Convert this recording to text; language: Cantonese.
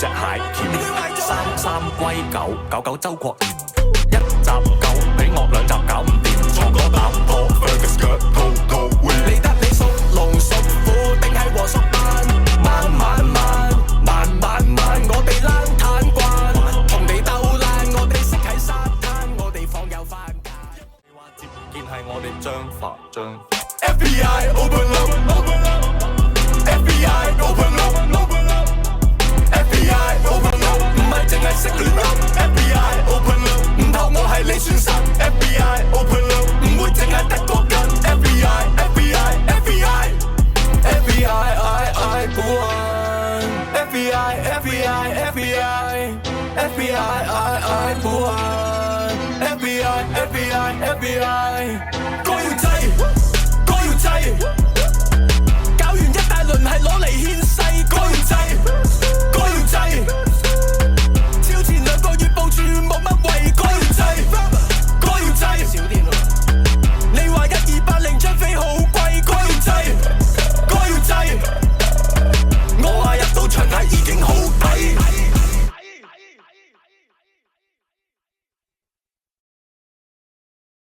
隻蟹鉗，三歸九，九周國賢，一集夠俾我兩集搞唔掂，錯過打破 Fergus 腳套理得你屬龍屬虎定係和屬斑，慢，我哋冷淡慣，同你鬥爛，我哋識喺沙灘，我哋放有番假，你話接見係我哋章法。FBI open up，FBI open up，FBI open up，唔係淨係識亂噏 ，FBI open up，唔投我係你損失 ，FBI open up，唔會淨係得個根 ，FBI 保安 ，FBI 保安 ，FBI 高要制。